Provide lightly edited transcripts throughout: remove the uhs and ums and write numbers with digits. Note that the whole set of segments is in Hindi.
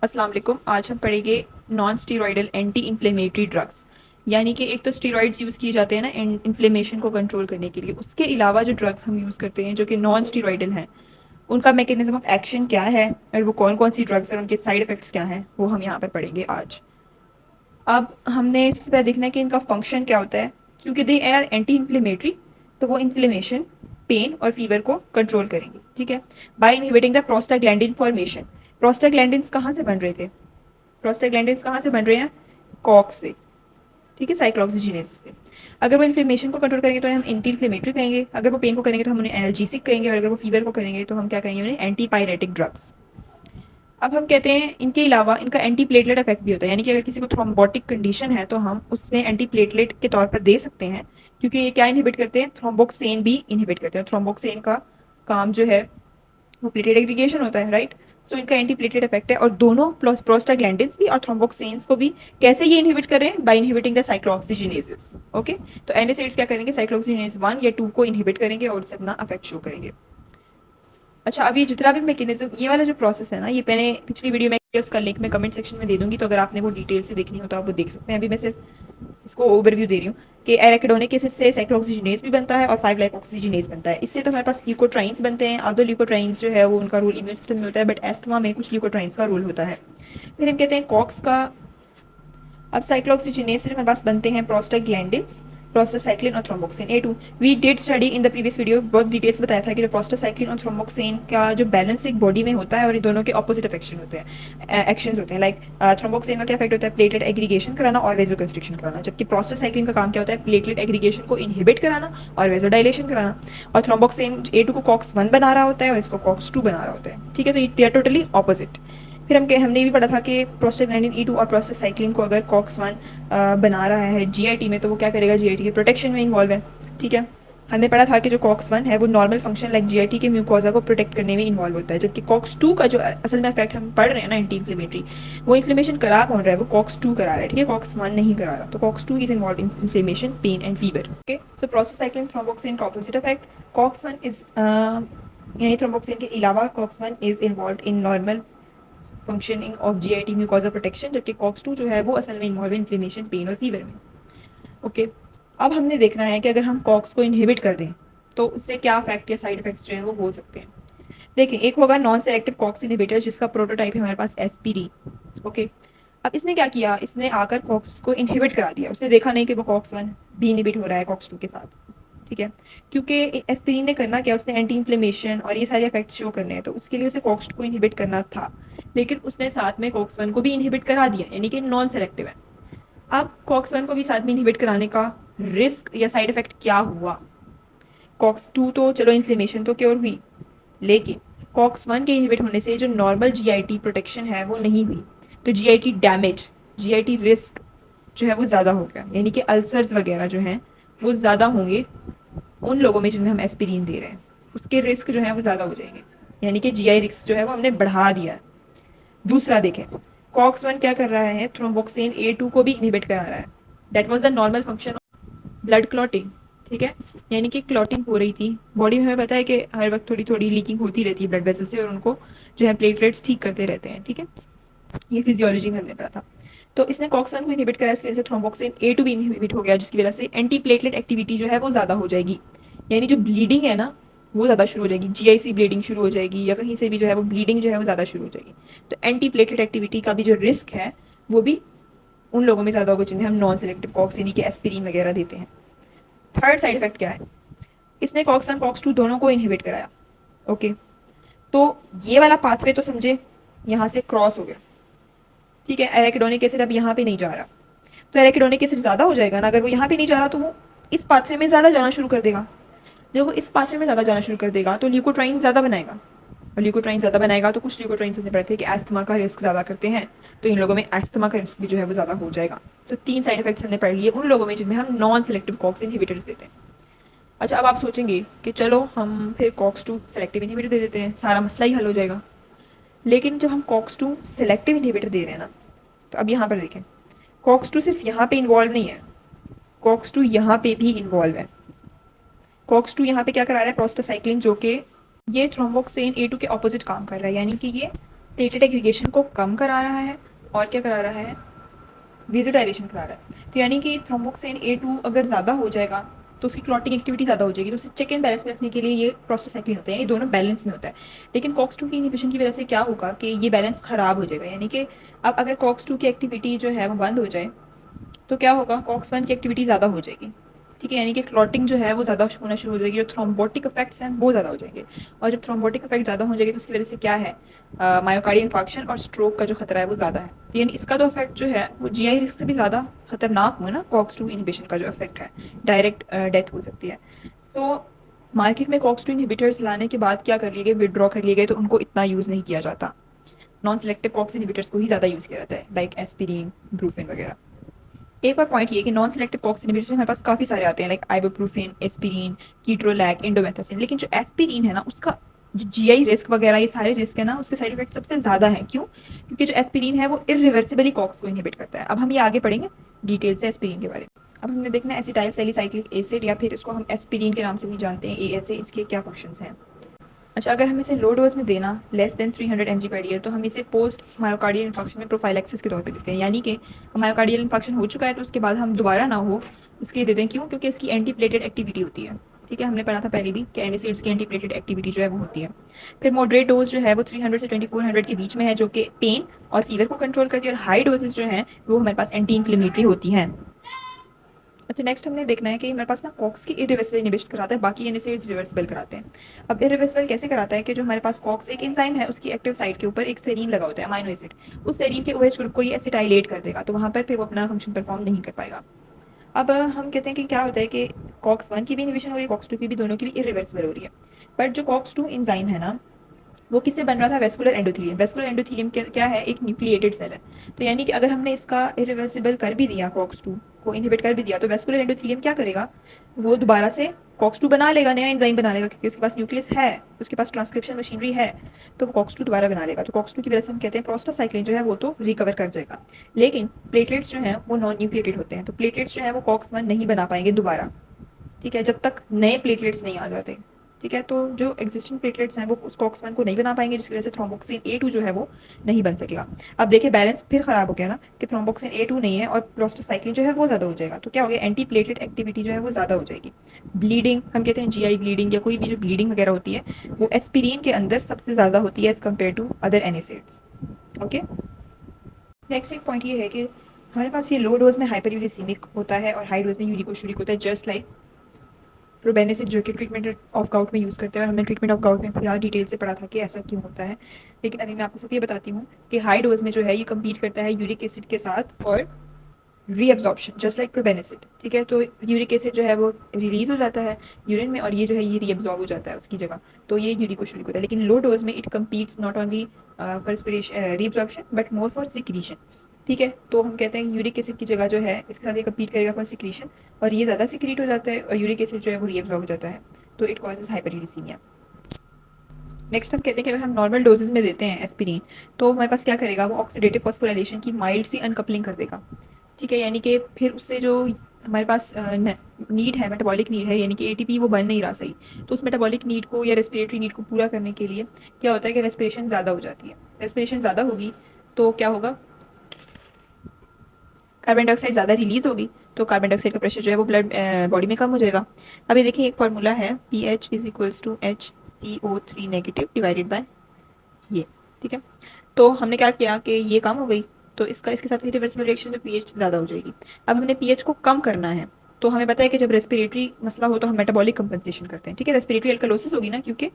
अस्सलाम वालेकुम। आज हम पढ़ेंगे non steroidal anti inflammatory drugs. यानी कि एक तो स्टीरॉइड्स यूज़ किए जाते हैं ना इन्फ्लेमेशन को कंट्रोल करने के लिए, उसके अलावा जो ड्रग्स हम यूज़ करते हैं जो कि नॉन स्टीरॉयडल हैं, उनका मैकेनिज्म ऑफ एक्शन क्या है और वो कौन कौन सी ड्रग्स हैं, उनके साइड इफ़ेक्ट्स क्या हैं, वो हम यहाँ पर पढ़ेंगे आज। अब हमने सबसे पहले देखना है कि इनका फंक्शन क्या होता है। क्योंकि दे आर एंटी इन्फ्लेमेटरी, तो वो इन्फ्लेमेशन, पेन और फीवर को कंट्रोल करेंगे। ठीक है, bye inhibiting the prostaglandin formation. Prostaglandins कहाँ से बन रहे थे? प्रोस्टाग्लैंडिन्स कहाँ से बन रहे हैं? कॉक्स से। ठीक है, साइक्लोऑक्सीजिनेज से। अगर वो इन्फ्लेमेशन को कंट्रोल करेंगे तो हम एंटी इन्फ्लेमेटरी कहेंगे, अगर वो पेन को करेंगे तो हम उन्हें एनाल्जेसिक कहेंगे, और अगर वो फीवर को करेंगे तो हम क्या कहेंगे? उन्हें एंटीपायरेटिक ड्रग्स। अब हम कहते हैं इनके अलावा इनका एंटी प्लेटलेट इफेक्ट भी होता है, यानी कि अगर किसी को थ्रोम्बोटिक कंडीशन है तो हम उसमें एंटी प्लेटलेट के तौर पर दे सकते हैं, क्योंकि ये क्या इनहिबिट करते हैं? थ्रोम्बोक्सेन भी इनहिबिट करते हैं। थ्रोम्बोक्सेन का काम जो है वो प्लेटलेट एग्रीगेशन होता है, राइट। सो इनका एंटी प्लेटलेट इफेक्ट है, और दोनों प्रोस्टाग्लैंडिन्स भी और थ्रोम्बोक्सेन्स को भी कैसे ये इनहिबिट कर रहे हैं? By inhibiting the cyclooxygenases. Okay, तो एनएसएइड्स क्या करेंगे? साइक्लोऑक्सीजिनेज 1 या 2 को इनहिबिट करेंगे और उससे अपना इफेक्ट शो करेंगे। अच्छा, अब ये जितना भी मैकेनिज्म, ये वाला जो प्रोसेस है ना, ये मैंने पिछली वीडियो में उसका लिंक मैं कमेंट सेक्शन में दे दूंगी, तो अगर आपने वो डिटेल से देखनी हो तो आप वो देख सकते हैं। अभी मैं सिर्फ इसको ओवरव्यू दे रही हूँ कि एराकिडोनिक एसिड से साइक्लोऑक्सीजिनेज भी बनता है और 5 लाइपोक्सीजिनेज बनता है। इससे तो हमारे पास ल्यूकोट्राइंस बनते हैं। अब तो ल्यूकोट्राइंस जो है वो उनका रोल इम्यून सिस्टम में होता है, बट एस्थमा में कुछ ल्यूकोट्राइंस का रोल होता है। फिर हम कहते हैं कॉक्स का। अब साइक्लोऑक्सीजिनेज से हमारे पास बनते हैं प्रोस्टाग्लैंडिन्स, प्रोस्टासाइक्लिन और thromboxane A two. We did study in the previous video, बहुत डिटेल्स बताया था कि जो प्रोस्टासाइक्लिन और थ्रोम्बोक्सिन का जो बैलेंस एक बॉडी में होता है, और इन दोनों के ऑपोजिट इफेक्शन होते हैं, एक्शंस होते हैं। लाइक थ्रोम्बोक्सिन का क्या इफेक्ट होता है? प्लेटलेट एग्रीगेशन कराना और वेजोकंस्ट्रिक्शन कराना, जबकि प्रोस्टासाइक्लिन का काम क्या होता है? प्लेटलेट एग्रीगेशन को इनहिबिट कराना और वेजोडाइलेशन कराना। और थ्रोम्बोक्सिन ए टू को कॉक्स 1 बना रहा होता है और इसको कॉक्स 2 बना रहा होता है। ठीक है, तो ये टोटली ऑपोजिट। फिर हमने भी पढ़ा था कि प्रोस्टाग्लैंडिन ई टू और प्रोस्टासाइक्लिन को अगर कॉक्स 1 बना रहा है जीआईटी में, तो वो क्या करेगा? जीआईटी के प्रोटेक्शन में इन्वॉल्व है। ठीक है, हमने पढ़ा था कि जो कॉक्स 1 है वो नॉर्मल फंक्शन लाइक जीआईटी के म्यूकोजा को प्रोटेक्ट करने में इन्वॉल्व होता है, जबकि कॉक्स 2 का जो असल में इफेक्ट हम पढ़ रहे हैं ना, एंटी इन्फ्लेमेटरी, वो इन्फ्लेमेशन करा कौन रहा है? वो कॉक्स 2 करा रहा है। ठीक है, कॉक्स 1 नहीं करा रहा। तो COX 2 is involve in inflammation, pain and fever. Okay, so prostacyclin thromboxane का ऑपोजिट इफेक्ट। कॉक्स 1 इज यानी थ्रोम्बोक्सिन के अलावा COX 1 is involve in normal functioning of GIT mucosa protection, जबकि कॉक्स 2 जो है वो असल में इन्वॉल्व इन्फ्लेमेशन, पेन और फीवर में। ओके, अब हमने देखना है कि अगर हम कॉक्स को इनहिबिट कर दें तो उससे क्या इफेक्ट या साइड इफेक्ट्स जो हैं वो हो सकते हैं। देखिए, एक होगा नॉन सेलेक्टिव कॉक्स इनहिबिटर, जिसका प्रोटोटाइप है हमारे पास एस्पिरिन। ओके, अब इसने क्या किया? इसने आकर कॉक्स को इनहिबिट करा दिया। उसने देखा नहीं कि वो कॉक्स 1 भी इनहिबिट हो रहा है कॉक्स 2 के साथ। ठीक है, क्योंकि एस्पिरिन ने करना क्या? उसने एंटी इन्फ्लेमेशन और ये सारे इफेक्ट्स शो करने हैं, तो उसके लिए उसे कॉक्स 2 को इनहिबिट करना था, लेकिन उसने साथ में कॉक्स 1 को भी इनहिबिट करा दिया, यानी कि नॉन सेलेक्टिव है। अब कॉक्स 1 को भी साथ में इनहिबिट कराने का रिस्क या साइड इफेक्ट क्या हुआ? कॉक्स 2 तो चलो इन्फ्लेमेशन तो क्योर हुई, लेकिन कॉक्स 1 के इनहिबिट होने से जो नॉर्मल जीआईटी प्रोटेक्शन है वो नहीं हुई, तो जीआईटी डैमेज, जीआईटी रिस्क जो है वो ज़्यादा हो गया, यानी कि अल्सर्स वगैरह जो हैं वो ज़्यादा होंगे उन लोगों में जिनमें हम एस्पिरिन दे रहे हैं। उसके रिस्क जो है वो ज़्यादा हो जाएंगे, यानी कि जीआई रिस्क जो है वो हमने बढ़ा दिया है। दूसरा देखें, कॉक्स 1 क्या कर रहा है? थ्रोम्बोक्सिन ए टू को भी इनहिबिट करा रहा है। That was the normal function of blood clotting. ठीक है, यानी कि क्लॉटिंग हो रही थी बॉडी में। हमें पता है कि हर वक्त थोड़ी थोड़ी लीकिंग होती रहती है ब्लड वेसल से, और उनको जो है प्लेटलेट्स ठीक करते रहते हैं। ठीक है, ये फिजियोलॉजी में हमने पढ़ा था। तो इसने कॉक्स 1 को इनहिबिट करा, इसकी वजह से थ्रोम्बोक्सिन ए टू भी इनहिबिट हो गया, जिसकी वजह से एंटी प्लेटलेट एक्टिविटी जो है वो ज़्यादा हो जाएगी, यानी जो ब्लीडिंग है ना वो ज़्यादा शुरू हो जाएगी, जीआईसी ब्लीडिंग शुरू हो जाएगी, या कहीं से भी जो है वो ब्लीडिंग जो है वो ज़्यादा शुरू हो जाएगी। तो एंटी प्लेटलेट एक्टिविटी का भी जो रिस्क है वो भी उन लोगों में ज़्यादा होगा जिन्हें हम नॉन सेलेक्टिव कॉक्स यानी कि एस्पिरिन वगैरह देते हैं। थर्ड साइड इफेक्ट क्या है? इसने कॉक्स 1 कॉक्स 2 दोनों को इनहिबिट कराया। ओके, तो ये वाला पाथवे तो समझे यहाँ से क्रॉस हो गया। ठीक है, एराकिडोनिक एसिड अब यहाँ पे नहीं जा रहा, तो एराकिडोनिक एसिड ज़्यादा हो जाएगा ना। अगर वो यहाँ पे नहीं जा रहा तो वो इस पाथवे में ज़्यादा जाना शुरू कर देगा। जब वो इस पाथवे में ज़्यादा जाना शुरू कर देगा तो ल्यूकोट्राइन ज़्यादा बनाएगा, और ल्यूकोट्राइन ज़्यादा बनाएगा तो कुछ ल्यूकोट्राइन हमने पढ़े थे कि एस्थमा का रिस्क ज़्यादा करते हैं, तो इन लोगों में एस्थमा का रिस्क भी जो है वो ज़्यादा हो जाएगा। तो 3 साइड इफेक्ट्स हमने पढ़ लिए उन लोगों में जिनमें हम नॉन सेलेक्टिव कॉक्स इनहिबिटर्स देते हैं। अच्छा, अब आप सोचेंगे कि चलो हम फिर कॉक्स 2 सेलेक्टिव इनहिबिटर दे देते हैं, सारा मसला ही हल हो जाएगा। लेकिन जब हम कॉक्स 2 सेलेक्टिव इनहिबिटर दे रहे हैं ना, तो अब यहाँ पर देखें, कॉक्स 2 सिर्फ यहाँ पे इन्वॉल्व नहीं है, कॉक्स 2 यहाँ पे भी इन्वॉल्व है। कॉक्स 2 यहाँ पे क्या करा रहा है? प्रोस्टासाइक्लिन, जो कि ये थ्रोम्बोक्सिन ए टू के ऑपोजिट काम कर रहा है, यानी कि ये प्लेटलेट एग्रीगेशन को कम करा रहा है और क्या करा रहा है, वेजोडाइलेशन करा रहा है। तो यानी कि थ्रोम्बोक्सिन A2 अगर ज़्यादा हो जाएगा तो उसकी क्लॉटिंग एक्टिविटी ज़्यादा हो जाएगी, तो उसे चेक एंड बैलेंस में रखने के लिए ये प्रोस्टासाइक्लिन होता है, यानी दोनों बैलेंस में होता है। लेकिन कॉक्स 2 की इनिबिशन की वजह से क्या होगा कि ये बैलेंस ख़राब हो जाएगा, यानी कि अब अगर कॉक्स 2 की एक्टिविटी जो है वो बंद हो जाए तो क्या होगा, कॉक्स 1 की एक्टिविटी ज़्यादा हो जाएगी। ठीक है, यानी कि क्लॉटिंग जो है वो ज़्यादा होना शुरू हो जाएगी, जो थ्रोम्बोटिक इफेक्ट्स हैं वो ज़्यादा हो जाएंगे। और जब थ्रोम्बोटिक इफेक्ट ज़्यादा हो जाएंगे तो उसकी वजह से क्या है, मायोकार्डियल इंफार्क्शन और स्ट्रोक का जो खतरा है वो ज़्यादा है। तो यानी इसका तो इफेक्ट जो है वो GI रिस्क से भी ज़्यादा खतरनाक हुआ ना, कॉक्स 2 इनिबिशन का जो इफेक्ट है, डायरेक्ट डेथ हो सकती है। सो मार्केट में कॉक्स 2 इनिबिटर्स लाने के बाद क्या कर लिए गए, विदड्रॉ कर लिए गए, तो उनको इतना यूज़ नहीं किया जाता। नॉन सेलेक्टिव कॉक्स इनिबिटर्स को ही ज़्यादा यूज़ किया जाता है, लाइक एस्पिरिन, ब्रूफिन वगैरह। एक और पॉइंट ये कि नॉन सेलेक्टिव कॉक्स इनहिबिटर्स हमारे पास काफ़ी सारे आते हैं, लाइक आइबुप्रोफेन, एस्पिरिन, कीट्रोलैक, इंडोमेथासिन। लेकिन जो एस्पिरिन है ना, उसका जो GI रिस्क वगैरह ये सारे रिस्क है ना, उसके साइड इफेक्ट सबसे ज़्यादा हैं। क्यों? क्योंकि जो एस्पिरिन है वो इरिवर्सिबली कॉक्स को इनहिबिट करता है। अब हम ये आगे पढ़ेंगे डिटेल से एस्पिरिन के बारे में। अब हमने देखना है एसिटाइल सैलिसाइक्लिक एसिड, या फिर इसको हम एस्पिरिन के नाम से भी जानते हैं, ASA, इसके क्या फंक्शंस हैं। अच्छा, अगर हम इसे लो डोज में देना लेस देन 300 mg/यल, तो हम इसे पोस्ट मायोकार्डियल इन्फेक्शन में प्रोफाइलैक्सिस के तौर पे देते हैं, यानी कि मायोकार्डियल इन्फेक्शन हो चुका है तो उसके बाद हम दोबारा ना हो उसके लिए देते हैं। क्यों? क्योंकि इसकी एंटी प्लेटेड एक्टिविटी होती है। ठीक है, हमने पढ़ा था पहले भी कि एनिसिड्स की एंटी प्लेटेड एक्टिविटी जो है वो होती है। फिर मॉडरेट डोज जो है वो 300 से 2400 के बीच में है, जो कि पेन और फीवर को कंट्रोल करती है। और हाई डोजेज जो हैं वो हमारे पास एंटी इन्फ्लेमेटरी होती हैं। अच्छा, नेक्स्ट हमने देखना है कि हमारे पास ना कॉक्स की इरिवर्सिबल इनिबिशन कराता है, बाकी एनिसिड्स रिवर्सिबल कराते हैं। अब इरिवर्सिबल कैसे कराता है कि जो हमारे पास कॉक्स एक एंजाइम है, उसकी एक्टिव साइट के ऊपर एक सेरीन लगा होता है, अमाइनो एसिड। उस सेरीन के OH ग्रुप को ये एसिटाइलेट कर देगा, तो वहाँ पर फिर वो अपना फंक्शन परफॉर्म नहीं कर पाएगा। अब हम कहते हैं कि क्या होता है कि कॉक्स 1 की भी इनिबिशन हो रही है, कॉक्स 2 की भी, दोनों की भी इरिवर्सिबल हो रही है। बट जो कॉक्स 2 एंजाइम है ना, वो किससे बन रहा था, वेस्कुलर एंडोथेलियम। वेस्कुलर एंडोथेलियम क्या है, एक न्यूक्लिएटेड सेल है। तो यानी कि अगर हमने इसका इरिवर्सिबल कर भी दिया, कॉक्स 2 को इनहिबिट कर भी दिया, तो वेस्कुलर एंडोथेलियम क्या करेगा, वो दोबारा से कॉक्स 2 बना लेगा, नया एंजाइम बना लेगा, क्योंकि उसके पास न्यूक्लियस है, उसके पास ट्रांसक्रिप्शन मशीनरी है, तो कॉक्स 2 दोबारा बना लेगा। तो कॉक्स 2 की वजह से हम कहते हैं प्रोस्टासाइक्लिन जो है वो तो रिकवर कर जाएगा। लेकिन प्लेटलेट्स जो हैं वो नॉन न्यूक्लिएटेड होते हैं, तो प्लेटलेट्स जो है वो कॉक्स 1 नहीं बना पाएंगे दोबारा। ठीक है, जब तक नए प्लेटलेट्स नहीं आ जाते। ठीक है, तो जो एग्जिस्टिंग प्लेटलेट्स हैं वो उस कॉक्स 1 को नहीं बना पाएंगे, जिसकी वजह से थ्रोम्बोक्सिन A2 जो है वो नहीं बन सकेगा। अब देखिए बैलेंस फिर खराब हो गया ना, कि थ्रोम्बोक्सिन A2 नहीं है और प्रोस्टासाइक्लिन जो है वो ज़्यादा हो जाएगा, तो क्या हो गया, एंटी प्लेटलेट एक्टिविटी जो है वो ज़्यादा हो जाएगी। ब्लीडिंग, हम कहते हैं GI ब्लीडिंग या कोई भी जो ब्लीडिंग वगैरह होती है, वो एस्पिरिन के अंदर सबसे ज़्यादा होती है as compare to other NSAIDs. Okay, next एक पॉइंट ये है कि हमारे पास ये लो डोज में हाइपरयूरिसीमिक होता है और हाई डोज में यूरिकोशूरिक होता है, जस्ट लाइक प्रोबेनिसिड, जो कि ट्रीटमेंट ऑफ गाउट में यूज़ करते हैं। और हमने ट्रीटमेंट ऑफ गाउट में फिलहाल डिटेल से पढ़ा था कि ऐसा क्यों होता है। लेकिन अभी मैं आपको सिर्फ ये बताती हूँ कि हाई डोज में जो है ये कम्पीट करता है यूरिक एसिड के साथ और रीअब्जॉर्प्शन, जस्ट लाइक प्रोबेनिसिड। ठीक है, तो यूरिक एसिड जो है वो रिलीज हो जाता है यूरिन में, और ये जो है ये रीअब्जॉर्ब हो जाता है उसकी जगह, तो ये यूरिकोशूरिक होता है। लेकिन लो डोज में it competes not only for reabsorption but more for secretion. ठीक है, तो हम कहते हैं यूरिक एसिड की जगह जो है इसके साथ ये कम्पीट करेगा फॉर सिक्रीशन, और ये ज़्यादा सिक्रीट हो जाता है और यूरिक एसिड जो है वो रीअब्जॉर्ब हो जाता है, तो इट कॉजेज हाइपरयूरिसीमिया। नेक्स्ट हम कहते हैं कि अगर हम नॉर्मल डोजेज में देते हैं एस्पिरिन, तो हमारे पास क्या करेगा, वो ऑक्सीडेटिव फॉस्फोराइलेशन की माइल्ड सी अनकपलिंग कर देगा। ठीक है, यानी कि फिर उससे जो हमारे पास नीड है, मेटाबॉलिक नीड है, यानी कि ATP वो बन नहीं रहा सही, तो उस मेटाबॉलिक नीड को या रेस्पिरेटरी नीड को पूरा करने के लिए क्या होता है कि रेस्पिरेशन ज़्यादा हो जाती है। रेस्पिरेशन ज़्यादा होगी तो क्या होगा, कार्बन डाइऑक्साइड ज़्यादा रिलीज होगी, तो कार्बन डाइऑक्साइड का प्रेशर जो है वो ब्लड बॉडी में कम हो जाएगा। अभी देखिए एक फार्मूला है, pH is equals to HCO3 negative divided by ये। ठीक है, तो हमने क्या किया कि ये कम हो गई, तो इसका इसके साथ रिवर्सिबल रिएक्शन जो pH ज़्यादा हो जाएगी। अब हमने pH को कम करना है, तो हमें पता है कि जब रेस्पिरेटरी मसला हो तो हम मेटाबॉलिक कंपनसेशन करते हैं। ठीक है, रेस्पिरेटरी अल्कलोसिस होगी ना, क्योंकि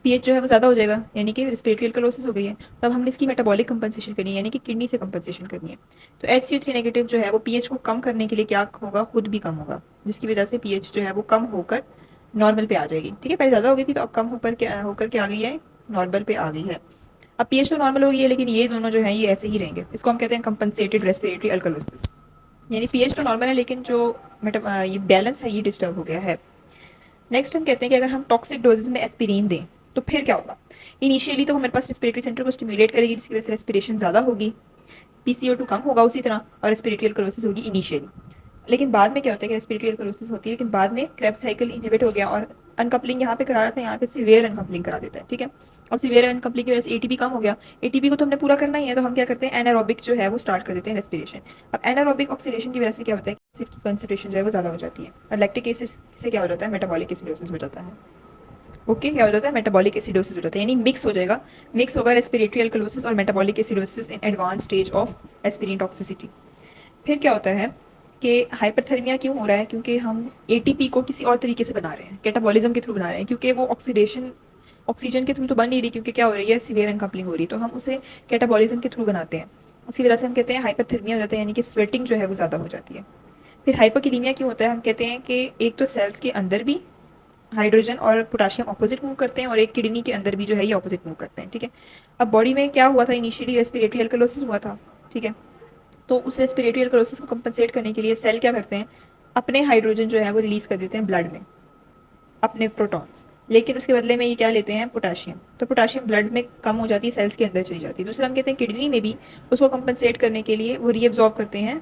पीएच जो है वो ज़्यादा हो जाएगा, यानी कि रेस्पिरेटरी अल्कलोसिस हो गई है। तब हमने इसकी मेटाबॉलिक कंपनसेशन करनी है, यानी कि किडनी से कंपनसेशन करनी है। तो HCO3 नेगेटिव जो है वो पीएच को कम करने के लिए क्या होगा, खुद भी कम होगा, जिसकी वजह से पीएच जो है वो कम होकर नॉर्मल पे आ जाएगी। ठीक है, पहले ज़्यादा हो गई थी तो अब कम होकर के आ गई है, नॉर्मल पे आ गई है। अब पीएच तो नॉर्मल हो गई है, लेकिन ये दोनों जो है ये ऐसे ही रहेंगे। इसको हम कहते हैं कंपनसेटेड रेस्पिरेटरी अल्कलोसिस, यानी पीएच तो नॉर्मल है लेकिन जो ये बैलेंस है ये डिस्टर्ब हो गया है। नेक्स्ट हम कहते हैं कि अगर हम टॉक्सिक डोजेज में एस्पिरिन दें तो फिर क्या होगा। इनिशियली तो हमारे पास रेस्पिरेटरी सेंटर को स्टिमुलेट करेगी, जिसकी वजह से रेस्पिरेशन ज़्यादा होगी, PCO2 कम होगा उसी तरह, और रेस्पिरेटरी अल्कलोसिस होगी इनिशियली। लेकिन बाद में क्या होता है कि रेस्पिरेटरी अल्कलोसिस होती है, लेकिन बाद में क्रेब्स साइकिल इनहिबिट हो गया और अनकपलिंग यहाँ पे करा रहा था, यहाँ पे सिवियर अनकपलिंग करा देता है। ठीक है, और सीवियर अनकम्प्लीट की वजह से एटीपी कम हो गया। एटीपी को तो हमने पूरा करना ही है, तो हम क्या करते हैं, एनारोबिक जो है वो स्टार्ट कर देते हैं रेस्पिरेशन। अब एनारोबिक ऑक्सीडेशन की वजह से क्या होता है, एसिड की कंसंट्रेशन जो है वो ज़्यादा हो जाती है, और लैक्टिक एसिड से क्या हो जाता है, मेटाबॉलिक एसिडोसिस हो जाता है। ओके, क्या हो जाता है, मेटाबॉलिक एसिडोसिस हो जाता है, यानी मिक्स हो जाएगा, मिक्स होगा रेस्पिरेटरी अल्कलोसिस और metabolic acidosis in advance stage of aspirin toxicity. फिर क्या होता है कि हाइपरथर्मिया क्यों हो रहा है, क्योंकि हम एटीपी को किसी और तरीके से बना रहे हैं, कैटाबॉलिज्म के थ्रू बना रहे हैं, क्योंकि वो ऑक्सीडेशन ऑक्सीजन के थ्रू तो बन नहीं रही, क्योंकि क्या हो रही है, सीवियर अनकपलिंग हो रही है, तो हम उसे कैटाबॉलिज्म के थ्रू बनाते हैं। उसी वजह से हम कहते हैं हाइपरथर्मिया हो जाता है, यानी कि स्वेटिंग जो है वो ज़्यादा हो जाती है। फिर हाइपोकिलीमिया क्यों होता है, हम कहते हैं कि एक तो सेल्स के अंदर भी हाइड्रोजन और पोटाशियम ऑपोजिट मूव करते हैं, और एक किडनी के अंदर भी जो है ये ऑपोजिट मूव करते हैं, ठीक है। अब बॉडी में क्या हुआ था, इनिशियली रेस्पिरेटरी अल्कलोसिस हुआ था, ठीक है। तो उस रेस्पिरेटरी अल्कलोसिस को कंपनसेट करने के लिए सेल क्या करते हैं, अपने हाइड्रोजन जो है वो रिलीज कर देते हैं ब्लड में, अपने प्रोटॉन्स, लेकिन उसके बदले में ये क्या लेते हैं, पोटाशियम। तो पोटाशियम ब्लड में कम हो जाती है, सेल्स के अंदर चली जाती है। दूसरा हम कहते हैं किडनी में भी उसको कंपनसेट करने के लिए वो रीअब्जॉर्ब करते हैं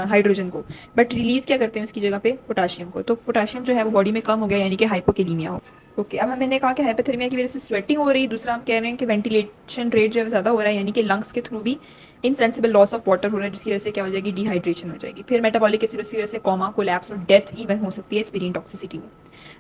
हाइड्रोजन को, बट रिलीज क्या करते हैं उसकी जगह पे, पोटाशियम को। तो पोटाशियम जो है वो बॉडी में कम हो गया, यानी कि हाइपोकेलीमिया हो। ओके, अब हमने कहा कि हाइपोथर्मिया की वजह से स्वेटिंग हो रही है। दूसरा हम कह रहे हैं कि वेंटिलेशन रेट जो है ज़्यादा हो रहा है, यानी कि लंग्स के थ्रू भी इनसेंसिबल लॉस ऑफ वाटर हो रहा है, जिसकी वजह से क्या हो जाएगी, डिहाइड्रेशन हो जाएगी। फिर मेटाबॉलिक एसिडोसिस की वजह से कोमा, कोलैप्स और डेथ इवन हो सकती है एस्पिरिन टॉक्सिसिटी में।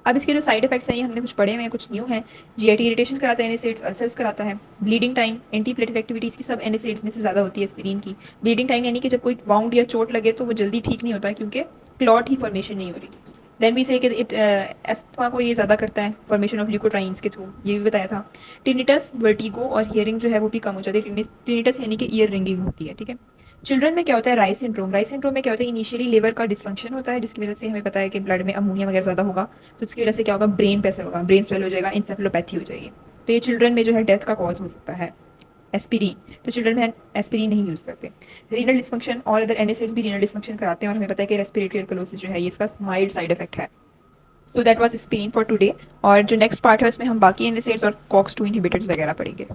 अब इसके जो साइड इफेक्ट्स हैं ये हमने कुछ पढ़े हुए हैं, कुछ न्यू हैं। जीआईटी इरिटेशन कराता है एनएसिड्स, अल्सर्स कराता है, bleeding time, anti platelet activities की सब एनएसिड्स में से ज़्यादा होती है एस्पिरिन की। ब्लीडिंग टाइम यानी कि जब कोई वाउंड या चोट लगे तो वो जल्दी ठीक नहीं होता है, क्योंकि क्लॉट ही फॉर्मेशन नहीं हो रही। देन भी से कि इट एस्थमा को ये ज़्यादा करता है फॉर्मेशन ऑफ ल्यूकोट्राइन्स के थ्रू, ये भी बताया था। टिनिटस, वर्टिगो और हियरिंग जो है वो भी कम हो जाती है। टिनिटस यानी कि ईयर रिंगिंग होती है, ठीक है। चिल्ड्रन में क्या होता है, राइस सिंड्रोम। राइस सिंड्रोम में क्या होता है, इनिशियली लिवर का डिस्फंक्शन होता है, जिसकी वजह से हमें पता है कि ब्लड में अमोनिया वगैरह ज़्यादा होगा, तो उसकी वजह से क्या होगा, ब्रेन पे असर होगा, ब्रेन स्वेल हो जाएगा, इंसेफेलोपैथी हो जाएगी। तो ये चिल्ड्रन में जो है डेथ का कॉज हो सकता है एस्पिरिन। तो चिल्ड्रन में एस्पिरिन नहीं यूज़ करते। रीनल डिस्फंक्शन और अदर एनएसएड्स भी रीनल डिस्फंक्शन कराते हैं, और हमें पता है कि रेस्पिरेटरी अल्कलोसिस जो है ये इसका माइल्ड साइड इफेक्ट है। So that was aspirin for today, और जो नेक्स्ट पार्ट है उसमें हम बाकी एनएसएड्स और कॉक्स 2 इनहिबिटर्स वगैरह पढ़ेंगे।